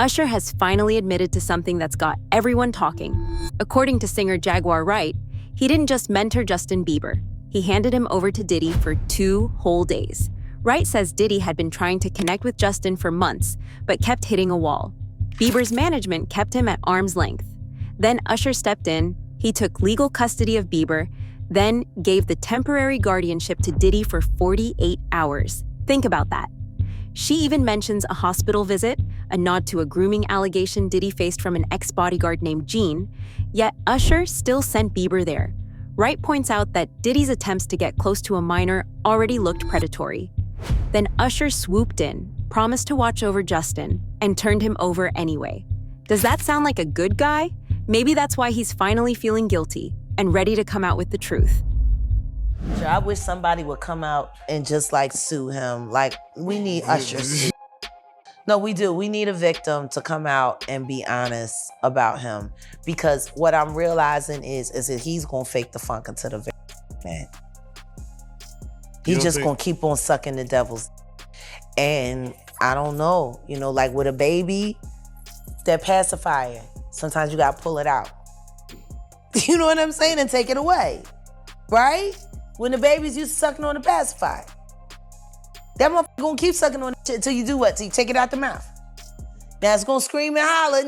Usher has finally admitted to something that's got everyone talking. According to singer Jaguar Wright, he didn't just mentor Justin Bieber. He handed him over to Diddy for 2 whole days. Wright says Diddy had been trying to connect with Justin for months, but kept hitting a wall. Bieber's management kept him at arm's length. Then Usher stepped in, he took legal custody of Bieber, then gave the temporary guardianship to Diddy for 48 hours. Think about that. She even mentions a hospital visit, a nod to a grooming allegation Diddy faced from an ex-bodyguard named Gene, yet Usher still sent Bieber there. Wright points out that Diddy's attempts to get close to a minor already looked predatory. Then Usher swooped in, promised to watch over Justin, and turned him over anyway. Does that sound like a good guy? Maybe that's why he's finally feeling guilty and ready to come out with the truth. I wish somebody would come out and just like sue him. Like, we need Usher. No, we do. We need a victim to come out and be honest about him. Because what I'm realizing is that he's gonna fake the funk into the victim, man. He's just gonna keep on sucking the devil's. And I don't know, like with a baby, that pacifier, sometimes you gotta pull it out. You know what I'm saying? And take it away, right? When the babies used to sucking on the pacifier. That motherfucker gonna keep sucking on it until you do what? Till you take it out the mouth. Now it's gonna scream and holler,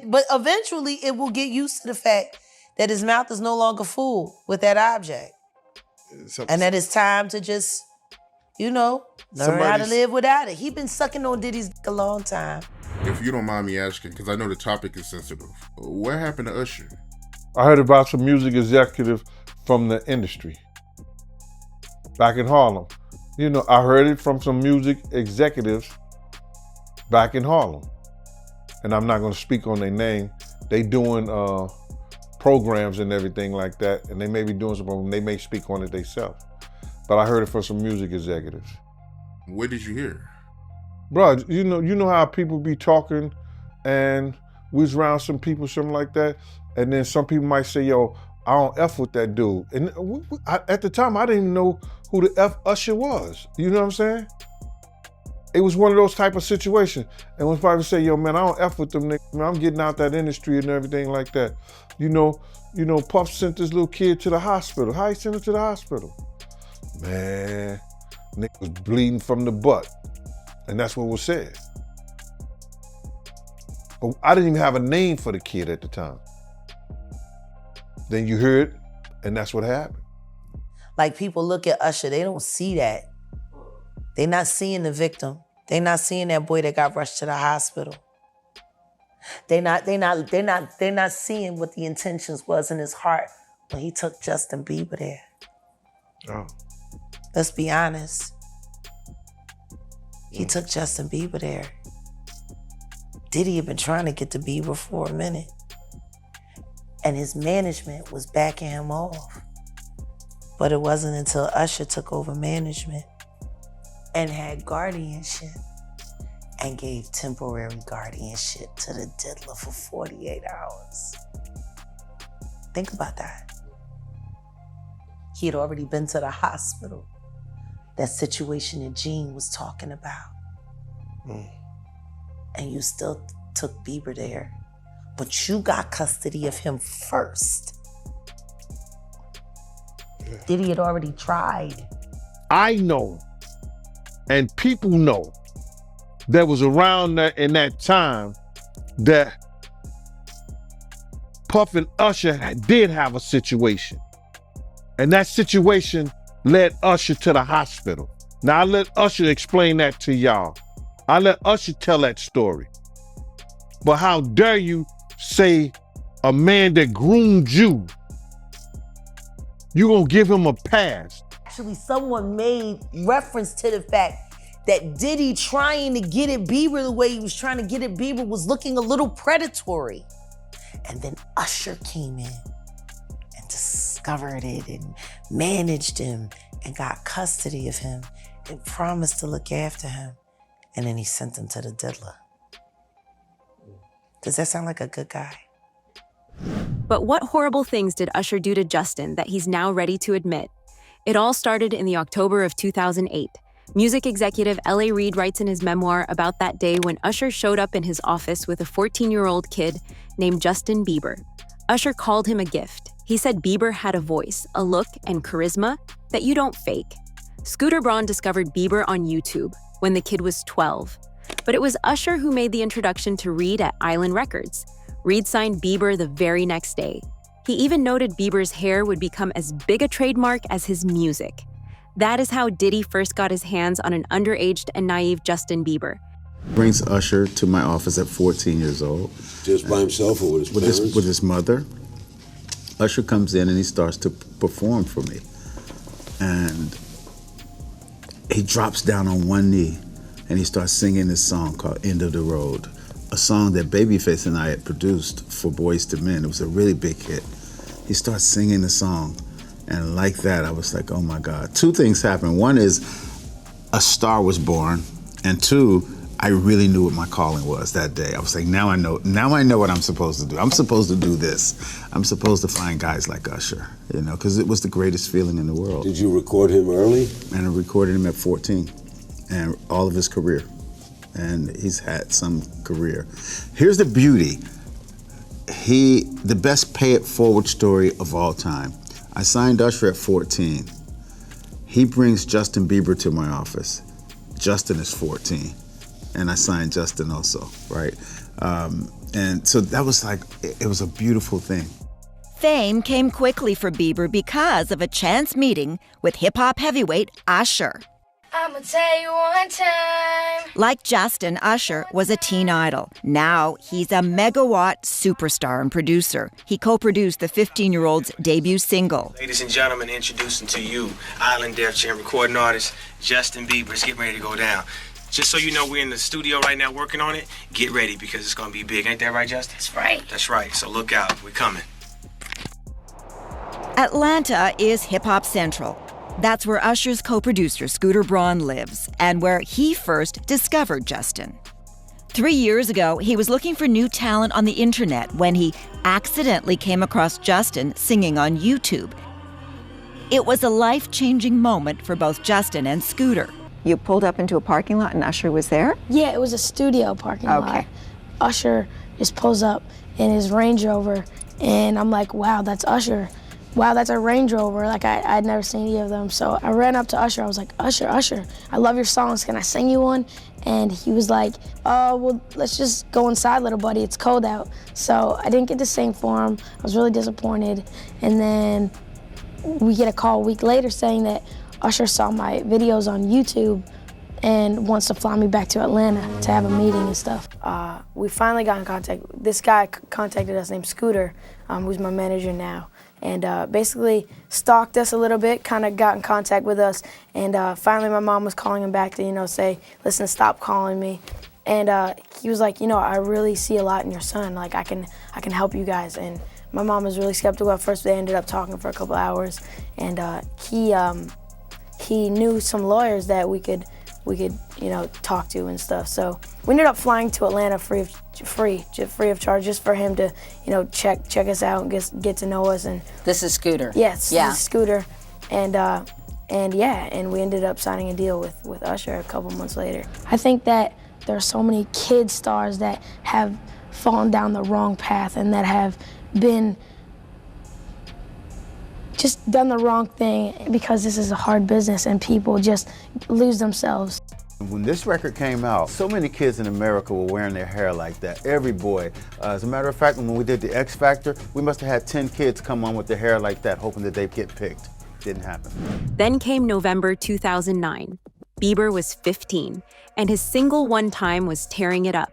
but eventually it will get used to the fact that his mouth is no longer full with that object. And that it's time to just, learn how to live without it. He been sucking on Diddy's dick a long time. If you don't mind me asking, because I know the topic is sensitive, what happened to Usher? I heard about some music executive from the industry back in Harlem. I heard it from some music executives back in Harlem. And I'm not gonna speak on their name. They doing programs and everything like that, and they may be doing some programs, they may speak on it themselves. But I heard it from some music executives. What did you hear? Bro, you know how people be talking and we was around some people, something like that, and then some people might say, yo, I don't F with that dude. And at the time, I didn't even know who the F Usher was. You know what I'm saying? It was one of those type of situations. And when people say, yo, man, I don't F with them niggas, man, I'm getting out that industry and everything like that. Puff sent this little kid to the hospital. How he sent him to the hospital? Man, nigga was bleeding from the butt. And that's what was said. But I didn't even have a name for the kid at the time. Then you heard it, and that's what happened. Like, people look at Usher, they don't see that. They're not seeing the victim. They're not seeing that boy that got rushed to the hospital. They're not seeing what the intentions was in his heart when he took Justin Bieber there. Oh. Let's be honest. He took Justin Bieber there. Diddy had been trying to get to Bieber for a minute. And his management was backing him off. But it wasn't until Usher took over management and had guardianship and gave temporary guardianship to the diddler for 48 hours. Think about that. He had already been to the hospital. That situation that Gene was talking about. And you still took Bieber there. But you got custody of him first. Yeah. Diddy had already tried. I know, and people know, that was around that in that time that Puff and Usher did have a situation. And that situation led Usher to the hospital. Now I let Usher explain that to y'all. I let Usher tell that story. But how dare you say a man that groomed you, you gonna give him a pass? Actually, someone made reference to the fact that Diddy trying to get at Bieber the way he was trying to get at Bieber was looking a little predatory. And then Usher came in and discovered it and managed him and got custody of him and promised to look after him. And then he sent him to the diddler. Does that sound like a good guy? But what horrible things did Usher do to Justin that he's now ready to admit? It all started in the October of 2008. Music executive L.A. Reid writes in his memoir about that day when Usher showed up in his office with a 14-year-old kid named Justin Bieber. Usher called him a gift. He said Bieber had a voice, a look, and charisma that you don't fake. Scooter Braun discovered Bieber on YouTube when the kid was 12. But it was Usher who made the introduction to Reid at Island Records. Reid signed Bieber the very next day. He even noted Bieber's hair would become as big a trademark as his music. That is how Diddy first got his hands on an underaged and naive Justin Bieber. Brings Usher to my office at 14 years old. Just by himself or with his parents? With his mother. Usher comes in and he starts to perform for me. And he drops down on one knee and he starts singing this song called End of the Road, a song that Babyface and I had produced for Boys to Men. It was a really big hit. He starts singing the song, and like that, I was like, oh my God. Two things happened. One is a star was born, and two, I really knew what my calling was that day. I was like, now I know what I'm supposed to do. I'm supposed to do this. I'm supposed to find guys like Usher, because it was the greatest feeling in the world. Did you record him early? And I recorded him at 14, and all of his career. And he's had some career. Here's the beauty. The best pay it forward story of all time. I signed Usher at 14. He brings Justin Bieber to my office. Justin is 14. And I signed Justin also, right? And so that was it was a beautiful thing. Fame came quickly for Bieber because of a chance meeting with hip-hop heavyweight Usher. I'ma tell you one time. Like Justin, Usher was a teen idol. Now he's a megawatt superstar and producer. He co-produced the 15-year-old's debut single. Ladies and gentlemen, introducing to you Island Def Jam recording artist Justin Bieber. It's getting ready to go down. Just so you know, we're in the studio right now working on it. Get ready because it's gonna be big. Ain't that right, Justin? That's right. That's right. So look out. We're coming. Atlanta is hip-hop central. That's where Usher's co-producer Scooter Braun lives and where he first discovered Justin. 3 years ago, he was looking for new talent on the internet when he accidentally came across Justin singing on YouTube. It was a life-changing moment for both Justin and Scooter. You pulled up into a parking lot and Usher was there? Yeah, it was a studio parking lot. Usher just pulls up in his Range Rover, and I'm like, wow, that's Usher. Wow, that's a Range Rover. Like, I'd never seen any of them. So I ran up to Usher. I was like, Usher, I love your songs. Can I sing you one? And he was like, oh, well, let's just go inside, little buddy. It's cold out. So I didn't get to sing for him. I was really disappointed. And then we get a call a week later saying that Usher saw my videos on YouTube and wants to fly me back to Atlanta to have a meeting and stuff. We finally got in contact. This guy contacted us named Scooter, who's my manager now, and basically stalked us a little bit, kind of got in contact with us, and finally my mom was calling him back to, say, listen, stop calling me. And he was like, I really see a lot in your son. Like, I can help you guys. And my mom was really skeptical at first. They ended up talking for a couple hours, and he knew some lawyers that we could talk to and stuff. So we ended up flying to Atlanta free of charge, just for him to, check us out and get to know us. And This is Scooter. Yes, yeah. This is Scooter, and we ended up signing a deal with Usher a couple months later. I think that there are so many kid stars that have fallen down the wrong path and that have been just done the wrong thing because this is a hard business and people just lose themselves. When this record came out, so many kids in America were wearing their hair like that, every boy. As a matter of fact, when we did the X Factor, we must have had 10 kids come on with their hair like that, hoping that they'd get picked. Didn't happen. Then came November 2009. Bieber was 15, and his single One Time was tearing it up.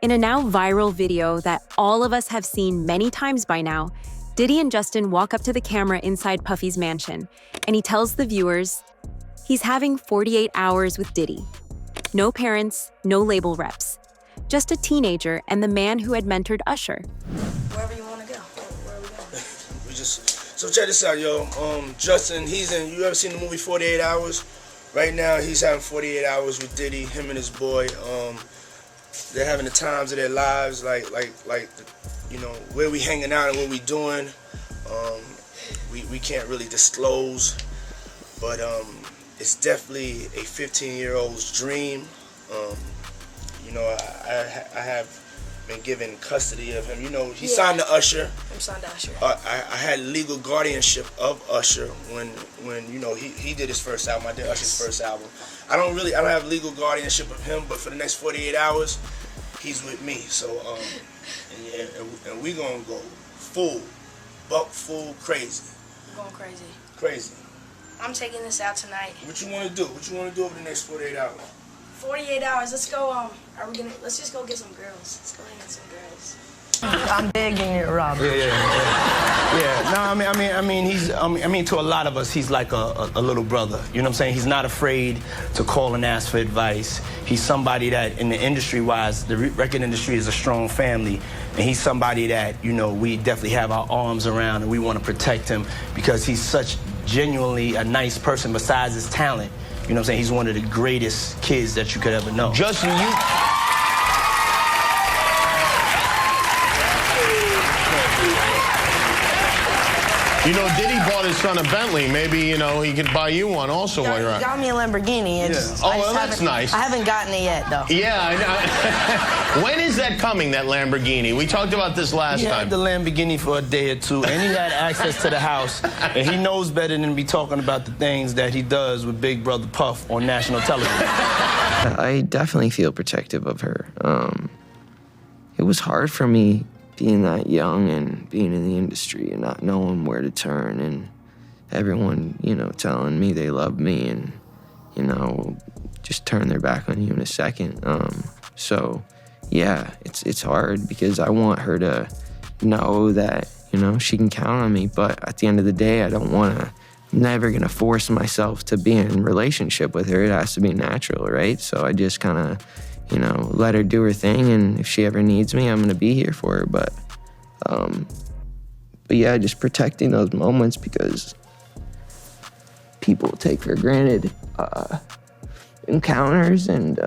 In a now viral video that all of us have seen many times by now, Diddy and Justin walk up to the camera inside Puffy's mansion, and he tells the viewers he's having 48 hours with Diddy. No parents, no label reps. Just a teenager and the man who had mentored Usher. Wherever you want to go. Where are we going? So check this out, yo. Justin, you ever seen the movie 48 Hours? Right now, he's having 48 hours with Diddy, him and his boy. They're having the times of their lives, like where we hanging out and what we doing. We can't really disclose, but it's definitely a 15-year-old's dream. You know, I have been given custody of him. You know, he signed to Usher. I'm signed to Usher. I had legal guardianship of Usher when you know he did his first album. I did Usher's first album. I don't have legal guardianship of him, but for the next 48 hours, he's with me. So and we gonna go full crazy. I'm going crazy. Crazy. I'm taking this out tonight. What you wanna do? What you wanna do over the next 48 hours? 48 hours. Let's go. Let's just go get some girls. Let's go hang with some girls. I'm begging you, Robert. Yeah. No, I mean, to a lot of us, he's like a little brother. You know what I'm saying? He's not afraid to call and ask for advice. He's somebody that, in the industry-wise, the record industry is a strong family, and he's somebody that, you know, we definitely have our arms around, and we want to protect him because he's such genuinely a nice person besides his talent. You know what I'm saying? He's one of the greatest kids that you could ever know. Justin, you know, Diddy bought his son a Bentley. Maybe, you know, he could buy you one also while you're out. He got me a Lamborghini. Oh, well, that's nice. I haven't gotten it yet, though. Yeah, I know. When is that coming, that Lamborghini? We talked about this last time. He had the Lamborghini for a day or two, and he had access to the house, and he knows better than to be talking about the things that he does with Big Brother Puff on national television. I definitely feel protective of her. It was hard for me being that young and being in the industry and not knowing where to turn, and everyone, you know, telling me they love me and, you know, just turn their back on you in a second. So yeah, it's hard because I want her to know that, you know, she can count on me, but at the end of the day, I'm never gonna force myself to be in a relationship with her. It has to be natural, right? So I just kind of, you know, let her do her thing, and if she ever needs me, I'm gonna be here for her. But yeah, just protecting those moments because people take for granted encounters and.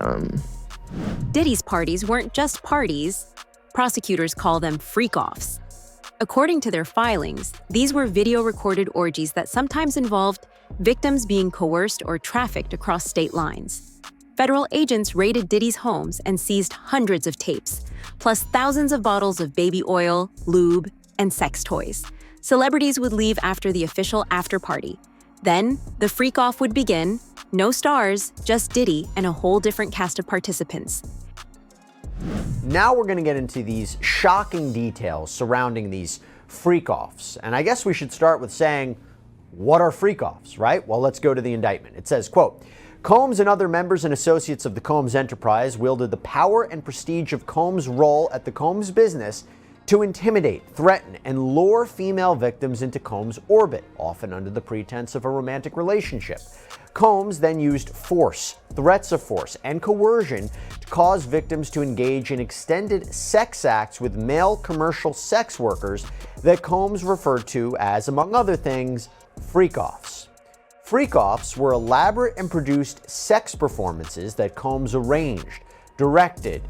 Diddy's parties weren't just parties. Prosecutors call them freak-offs. According to their filings, these were video-recorded orgies that sometimes involved victims being coerced or trafficked across state lines. Federal agents raided Diddy's homes and seized hundreds of tapes, plus thousands of bottles of baby oil, lube, and sex toys. Celebrities would leave after the official after-party. Then, the freak-off would begin. No stars, just Diddy and a whole different cast of participants. Now we're going to get into these shocking details surrounding these freak-offs. And I guess we should start with saying, what are freak-offs, right? Well, let's go to the indictment. It says, quote, Combs and other members and associates of the Combs enterprise wielded the power and prestige of Combs' role at the Combs business to intimidate, threaten, and lure female victims into Combs' orbit, often under the pretense of a romantic relationship. Combs then used force, threats of force, and coercion to cause victims to engage in extended sex acts with male commercial sex workers that Combs referred to as, among other things, freak-offs. Freak-offs were elaborate and produced sex performances that Combs arranged, directed,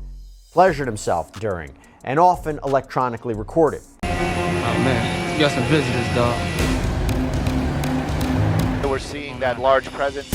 pleasured himself during, and often electronically recorded. Oh man, you got some visitors, dog. We're seeing that large presence.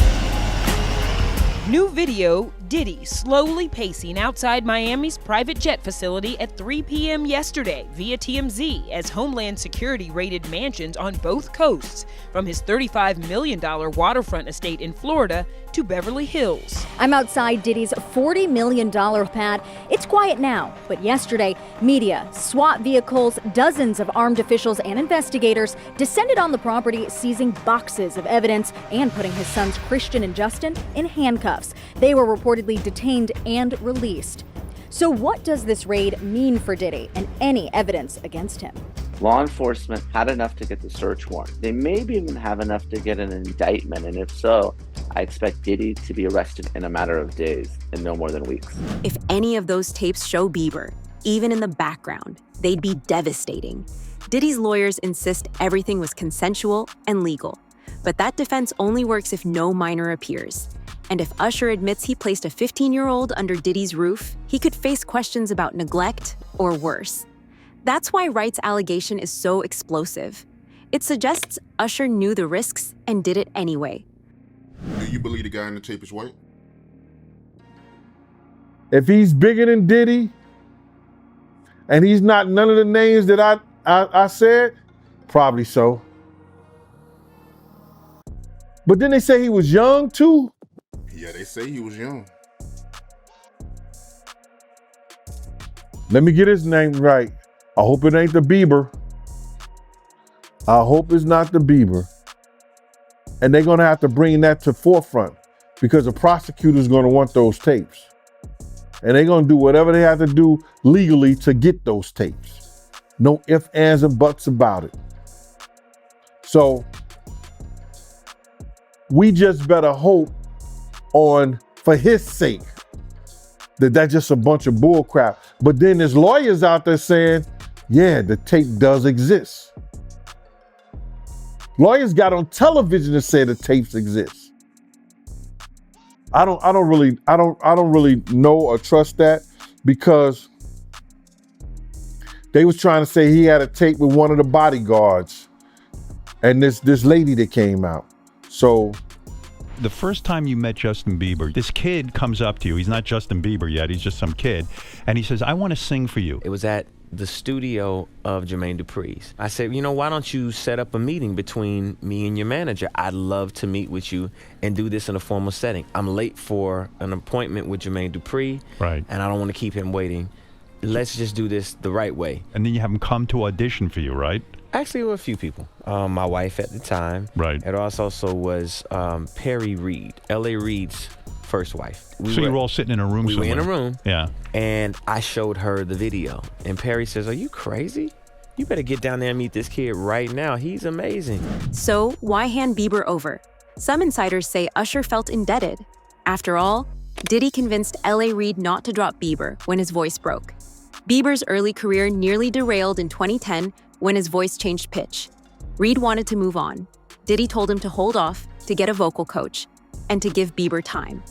New video, Diddy slowly pacing outside Miami's private jet facility at 3 p.m. yesterday via TMZ as Homeland Security raided mansions on both coasts, from his $35 million waterfront estate in Florida to Beverly Hills. I'm outside Diddy's $40 million pad. It's quiet now, but yesterday, media, SWAT vehicles, dozens of armed officials and investigators descended on the property, seizing boxes of evidence and putting his sons Christian and Justin in handcuffs. They were reportedly detained and released. So what does this raid mean for Diddy and any evidence against him? Law enforcement had enough to get the search warrant. They maybe even have enough to get an indictment, and if so, I expect Diddy to be arrested in a matter of days and no more than weeks. If any of those tapes show Bieber, even in the background, they'd be devastating. Diddy's lawyers insist everything was consensual and legal, but that defense only works if no minor appears. And if Usher admits he placed a 15-year-old under Diddy's roof, he could face questions about neglect or worse. That's why Wright's allegation is so explosive. It suggests Usher knew the risks and did it anyway. you believe the guy in the tape is white? If he's bigger than Diddy, and he's not none of the names that I said, probably so. But then they say he was young too. Yeah, they say he was young. Let me get his name right. I hope it ain't the Bieber. I hope it's not the Bieber. And they're gonna have to bring that to forefront because the prosecutor's gonna want those tapes. And they're gonna do whatever they have to do legally to get those tapes. No ifs, ands, and buts about it. So we just better hope for his sake, that that's just a bunch of bull crap. But then there's lawyers out there saying, yeah, the tape does exist. Lawyers got on television to say the tapes exist. I don't really know or trust that, because they was trying to say he had a tape with one of the bodyguards and this lady that came out. So the first time you met Justin Bieber, this kid comes up to you. He's not Justin Bieber yet. He's just some kid. And he says, I want to sing for you. It was at the studio of Jermaine Dupri's. I said, why don't you set up a meeting between me and your manager? I'd love to meet with you and do this in a formal setting. I'm late for an appointment with Jermaine Dupri. Right. And I don't want to keep him waiting. Let's just do this the right way. And then you have him come to audition for you, right? Actually, there were a few people. My wife at the time. Right. It also was Perry Reed, L.A. Reid's first wife. So you were all sitting in a room somewhere? We were in a room. Yeah. And I showed her the video. And Perry says, are you crazy? You better get down there and meet this kid right now. He's amazing. So why hand Bieber over? Some insiders say Usher felt indebted. After all, Diddy convinced L.A. Reid not to drop Bieber when his voice broke. Bieber's early career nearly derailed in 2010 when his voice changed pitch. Reid wanted to move on. Diddy told him to hold off, to get a vocal coach, and to give Bieber time.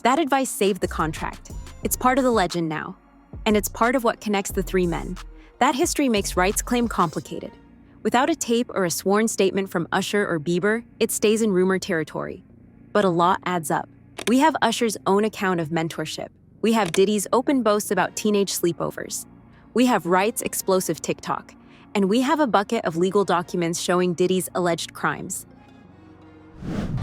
That advice saved the contract. It's part of the legend now, and it's part of what connects the three men. That history makes Wright's claim complicated. Without a tape or a sworn statement from Usher or Bieber, it stays in rumor territory. But a lot adds up. We have Usher's own account of mentorship. We have Diddy's open boasts about teenage sleepovers. We have Wright's explosive TikTok. And we have a bucket of legal documents showing Diddy's alleged crimes.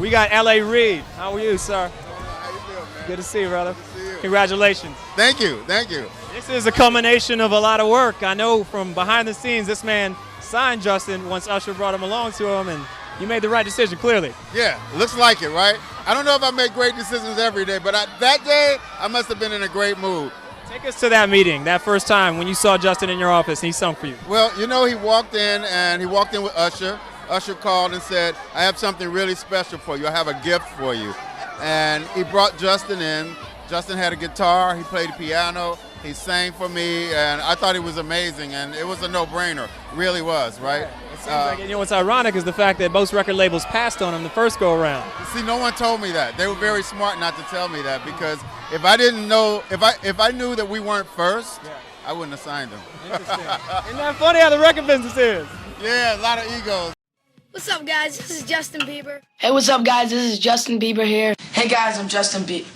We got L.A. Reid. How are you, sir? How you feel, man? Good to see you, brother. Good to see you. Congratulations. Thank you, thank you. This is a culmination of a lot of work. I know from behind the scenes, this man signed Justin once Usher brought him along to him, and you made the right decision, clearly. Yeah, looks like it, right? I don't know if I make great decisions every day, but that day, I must have been in a great mood. Take us to that meeting, that first time when you saw Justin in your office and he sung for you. Well, he walked in with Usher. Usher called and said, I have something really special for you. I have a gift for you. And he brought Justin in. Justin had a guitar, he played the piano, he sang for me, and I thought it was amazing, and it was a no-brainer. It really was, right? Yeah, it seems like, what's ironic is the fact that most record labels passed on him the first go-around. See, no one told me that. They were very smart not to tell me that, because if I didn't know, if I knew that we weren't first, I wouldn't have signed them. Interesting. Isn't that funny how the record business is? Yeah, a lot of egos. What's up, guys? This is Justin Bieber. Hey, what's up, guys? This is Justin Bieber here. Hey, guys, I'm Justin Bieber.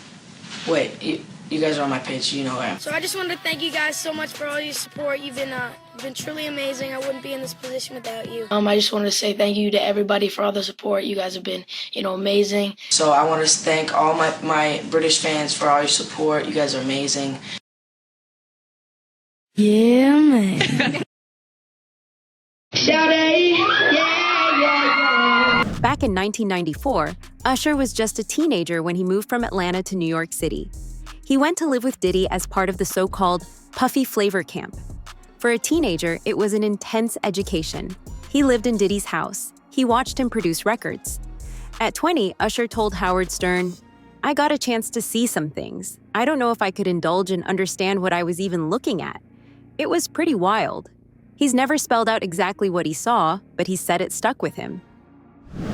Wait, you guys are on my page. You know who I am. So I just wanted to thank you guys so much for all your support. You've been truly amazing. I wouldn't be in this position without you. I just wanted to say thank you to everybody for all the support. You guys have been, amazing. So I want to thank all my British fans for all your support. You guys are amazing. Yeah, man. Back in 1994, Usher was just a teenager when he moved from Atlanta to New York City. He went to live with Diddy as part of the so-called Puffy Flavor Camp. For a teenager, it was an intense education. He lived in Diddy's house. He watched him produce records. At 20, Usher told Howard Stern, I got a chance to see some things. I don't know if I could indulge and understand what I was even looking at. It was pretty wild. He's never spelled out exactly what he saw, but he said it stuck with him.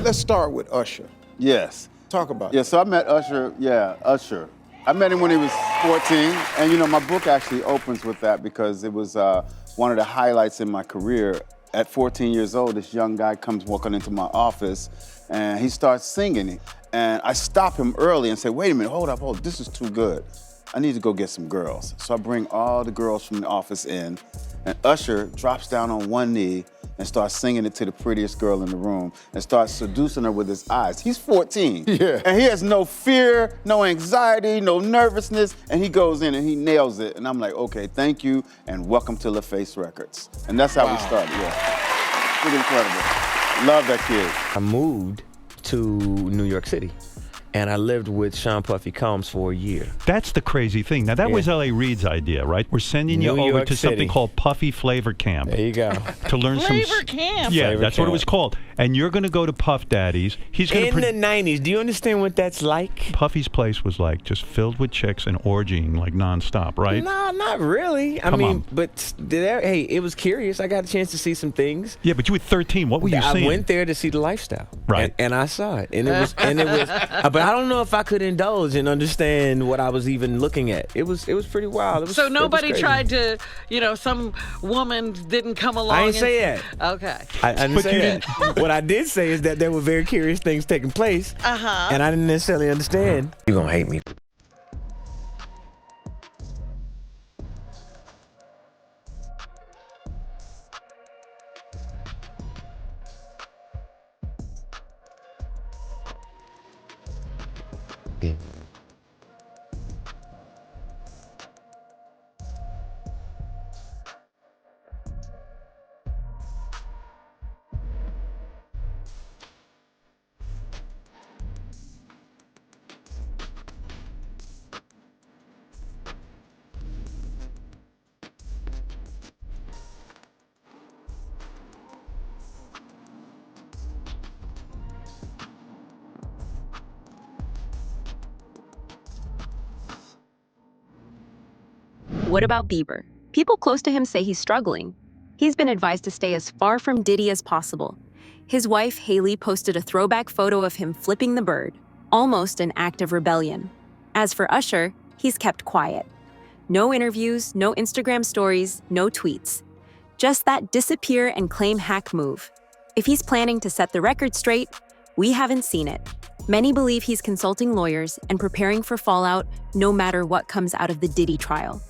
Let's start with Usher. Yes. Talk about it. Yeah, so I met Usher, Usher. I met him when he was 14, and my book actually opens with that because it was one of the highlights in my career. At 14 years old, this young guy comes walking into my office and he starts singing. And I stop him early and say, wait a minute, hold up, this is too good. I need to go get some girls. So I bring all the girls from the office in, and Usher drops down on one knee and starts singing it to the prettiest girl in the room and starts seducing her with his eyes. He's 14. Yeah. And he has no fear, no anxiety, no nervousness, and he goes in and he nails it. And I'm like, okay, thank you, and welcome to LaFace Records. And that's how we started, yeah. Pretty incredible. Love that kid. I moved to New York City, and I lived with Sean Puffy Combs for a year. That's the crazy thing. Now, that was L.A. Reid's idea, right? We're sending you New over York to City. something called Puffy Flavor Camp. There you go. To learn some... Flavor Camp? Yeah, Flavor that's what it Camp. was called. And you're going to go to Puff Daddy's. He's going In the 90s, do you understand what that's like? Puffy's place was like just filled with chicks and orgying like nonstop, right? No, not really. I Come mean, on. but hey, it was curious. I got a chance to see some things. Yeah, but you were 13. What were you I seeing? went there to see the lifestyle, Right. And I saw it, and it was, but I don't know if I could indulge and understand what I was even looking at. It was pretty wild. It was, So it was nobody crazy. tried to, some woman didn't come along. I didn't say and, that. Okay. I didn't say that. What I did say is that there were very curious things taking place, and I didn't necessarily understand. You're gonna hate me. What about Bieber? People close to him say he's struggling. He's been advised to stay as far from Diddy as possible. His wife, Haley, posted a throwback photo of him flipping the bird, almost an act of rebellion. As for Usher, he's kept quiet. No interviews, no Instagram stories, no tweets. Just that disappear and claim hack move. If he's planning to set the record straight, we haven't seen it. Many believe he's consulting lawyers and preparing for fallout no matter what comes out of the Diddy trial.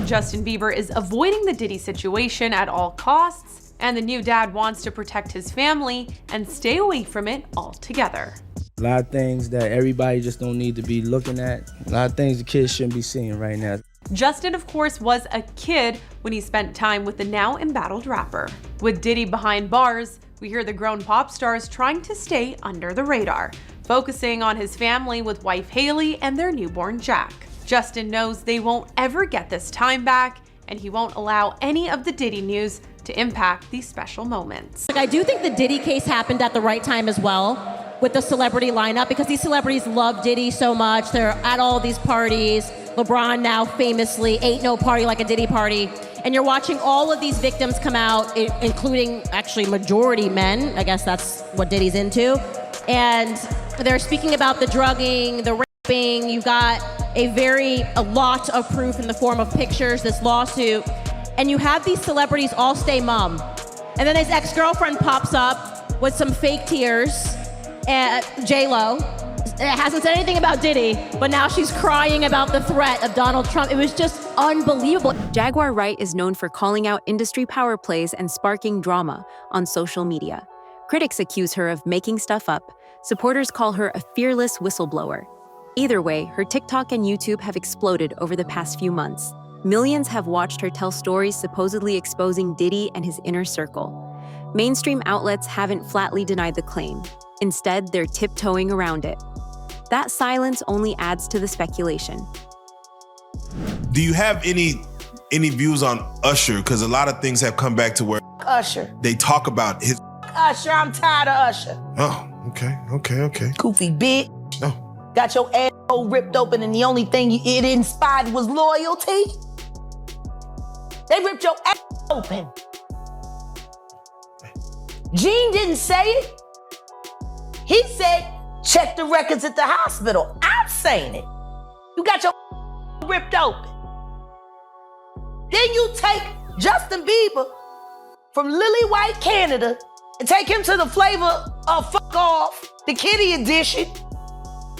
Justin Bieber is avoiding the Diddy situation at all costs, and the new dad wants to protect his family and stay away from it altogether. A lot of things that everybody just don't need to be looking at. A lot of things the kids shouldn't be seeing right now. Justin, of course, was a kid when he spent time with the now embattled rapper. With Diddy behind bars, we hear the grown pop stars trying to stay under the radar, focusing on his family with wife Haley and their newborn Jack. Justin knows they won't ever get this time back, and he won't allow any of the Diddy news to impact these special moments. I do think the Diddy case happened at the right time as well with the celebrity lineup, because these celebrities love Diddy so much. They're at all these parties. LeBron now famously, ain't no party like a Diddy party. And you're watching all of these victims come out, including actually majority men. I guess that's what Diddy's into. And they're speaking about the drugging, the raping. You've got a lot of proof in the form of pictures, this lawsuit. And you have these celebrities all stay mum. And then his ex-girlfriend pops up with some fake tears, J-Lo. Hasn't said anything about Diddy, but now she's crying about the threat of Donald Trump. It was just unbelievable. Jaguar Wright is known for calling out industry power plays and sparking drama on social media. Critics accuse her of making stuff up. Supporters call her a fearless whistleblower. Either way, her TikTok and YouTube have exploded over the past few months. Millions have watched her tell stories supposedly exposing Diddy and his inner circle. Mainstream outlets haven't flatly denied the claim. Instead, they're tiptoeing around it. That silence only adds to the speculation. Do you have any views on Usher? Because a lot of things have come back to where Usher. they talk about his. Usher, I'm tired of Usher. Oh, okay. Goofy bitch. Oh. Got your asshole ripped open and the only thing it inspired was loyalty? They ripped your ass open. Gene didn't say it. He said, check the records at the hospital. I'm saying it. You got your ripped open. Then you take Justin Bieber from Lily White, Canada, and take him to the flavor of Fuck Off, the kiddie edition.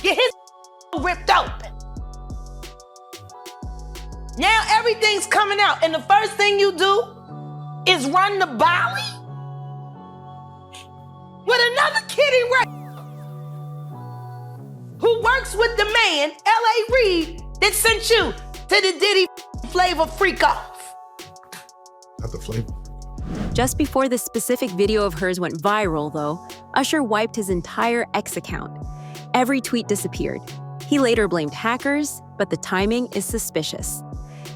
Get his ripped open. Now everything's coming out, and the first thing you do is run the Bali with another kiddie who works with the man, L.A. Reid, that sent you to the Diddy flavor freak off. Not the flavor. Just before this specific video of hers went viral, though, Usher wiped his entire X account. Every tweet disappeared. He later blamed hackers, but the timing is suspicious.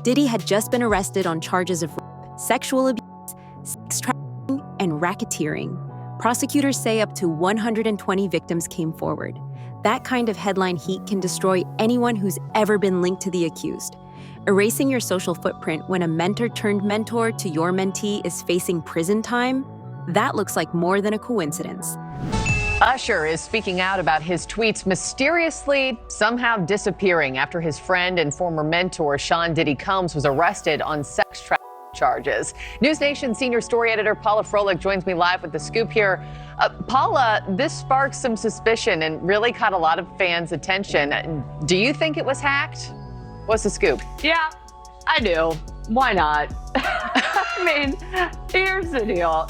Diddy had just been arrested on charges of rape, sexual abuse, sex trafficking, and racketeering. Prosecutors say up to 120 victims came forward. That kind of headline heat can destroy anyone who's ever been linked to the accused. Erasing your social footprint when a mentor turned mentor to your mentee is facing prison time? That looks like more than a coincidence. Usher is speaking out about his tweets mysteriously somehow disappearing after his friend and former mentor, Sean Diddy Combs, was arrested on sex trafficking charges. News Nation senior story editor Paula Froelich joins me live with the scoop here. Paula, this sparked some suspicion and really caught a lot of fans' attention. Do you think it was hacked? What's the scoop? Yeah, I do. Why not? I mean, here's the deal.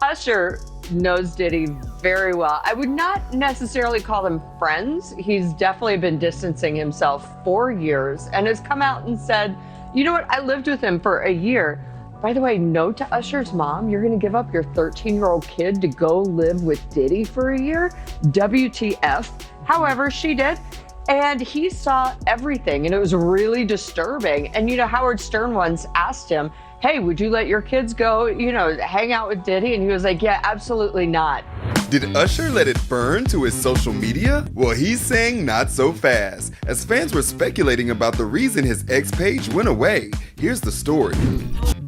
Usher knows Diddy very well. I would not necessarily call them friends. He's definitely been distancing himself for years and has come out and said, you know what, I lived with him for a year. By the way, note to Usher's mom, you're gonna give up your 13-year-old kid to go live with Diddy for a year? WTF. However, she did. And he saw everything, and it was really disturbing. And, you know, Howard Stern once asked him, hey, would you let your kids go, you know, hang out with Diddy? And he was like, yeah, absolutely not. Did Usher let it burn to his social media? Well, he's saying not so fast, as fans were speculating about the reason his X page went away. Here's the story.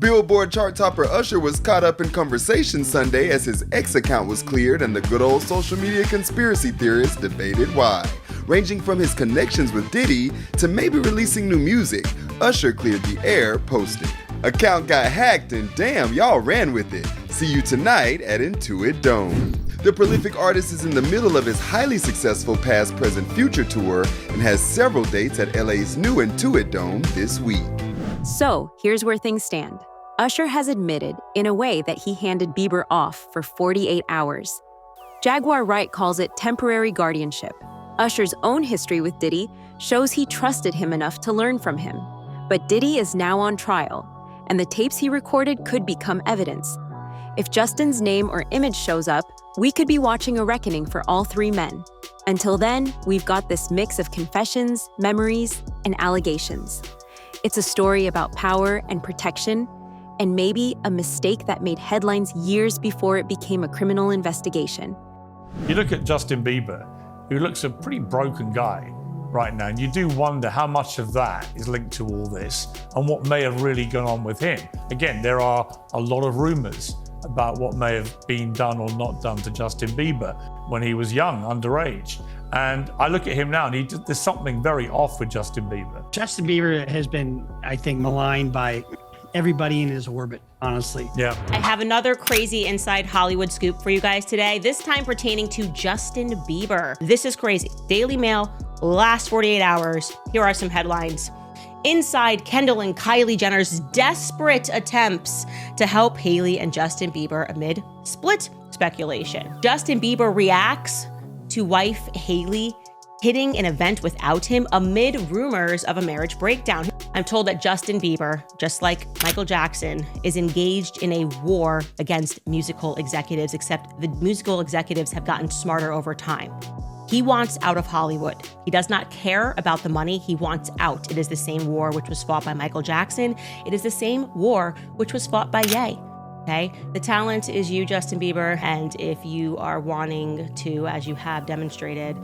Billboard chart topper Usher was caught up in conversation Sunday as his X account was cleared and the good old social media conspiracy theorists debated why. Ranging from his connections with Diddy to maybe releasing new music, Usher cleared the air posting, "Account got hacked and damn, y'all ran with it. See you tonight at Intuit Dome." The prolific artist is in the middle of his highly successful Past, Present, Future tour and has several dates at LA's new Intuit Dome this week. So, here's where things stand. Usher has admitted, in a way, that he handed Bieber off for 48 hours. Jaguar Wright calls it temporary guardianship. Usher's own history with Diddy shows he trusted him enough to learn from him. But Diddy is now on trial, and the tapes he recorded could become evidence. If Justin's name or image shows up, we could be watching a reckoning for all three men. Until then, we've got this mix of confessions, memories, and allegations. It's a story about power and protection, and maybe a mistake that made headlines years before it became a criminal investigation. You look at Justin Bieber, who looks a pretty broken guy right now, and you do wonder how much of that is linked to all this and what may have really gone on with him. Again, there are a lot of rumors about what may have been done or not done to Justin Bieber when he was young, underage. And I look at him now and there's something very off with Justin Bieber. Justin Bieber has been, I think, maligned by everybody in his orbit, honestly. Yeah. I have another crazy inside Hollywood scoop for you guys today, this time pertaining to Justin Bieber. This is crazy. Daily Mail, last 48 hours. Here are some headlines. Inside Kendall and Kylie Jenner's desperate attempts to help Hailey and Justin Bieber amid split speculation. Justin Bieber reacts to wife Hailey hitting an event without him amid rumors of a marriage breakdown. I'm told that Justin Bieber, just like Michael Jackson, is engaged in a war against musical executives, except the musical executives have gotten smarter over time. He wants out of Hollywood. He does not care about the money. He wants out. It is the same war which was fought by Michael Jackson. It is the same war which was fought by Ye. Okay? The talent is you, Justin Bieber, and if you are wanting to, as you have demonstrated,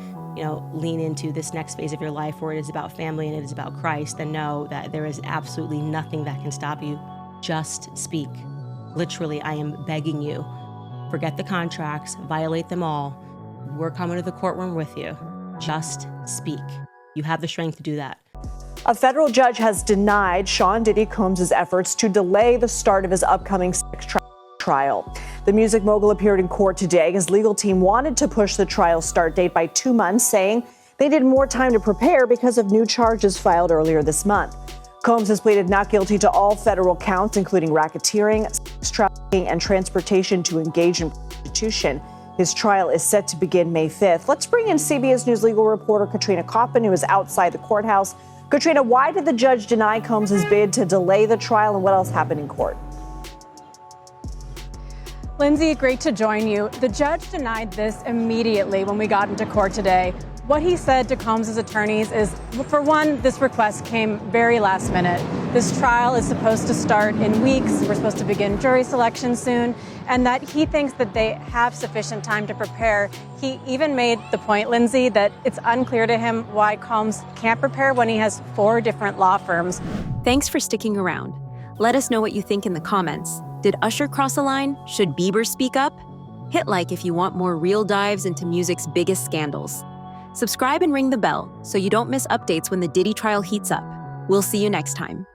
lean into this next phase of your life where it is about family and it is about Christ, then know that there is absolutely nothing that can stop you. Just speak. Literally, I am begging you. Forget the contracts, violate them all. We're coming to the courtroom with you. Just speak. You have the strength to do that. A federal judge has denied Sean Diddy Combs' efforts to delay the start of his upcoming sex trafficking trial. The music mogul appeared in court today. His legal team wanted to push the trial start date by 2 months, saying they needed more time to prepare because of new charges filed earlier this month. Combs has pleaded not guilty to all federal counts, including racketeering, sex trafficking, and transportation to engage in prostitution. His trial is set to begin May 5th. Let's bring in CBS News legal reporter Katrina Coppin, who is outside the courthouse. Katrina, why did the judge deny Combs' bid to delay the trial, and what else happened in court? Lindsay, great to join you. The judge denied this immediately when we got into court today. What he said to Combs' attorneys is, for one, this request came very last minute. This trial is supposed to start in weeks. We're supposed to begin jury selection soon, and that he thinks that they have sufficient time to prepare. He even made the point, Lindsay, that it's unclear to him why Combs can't prepare when he has 4 different law firms. Thanks for sticking around. Let us know what you think in the comments. Did Usher cross a line? Should Bieber speak up? Hit like if you want more real dives into music's biggest scandals. Subscribe and ring the bell so you don't miss updates when the Diddy trial heats up. We'll see you next time.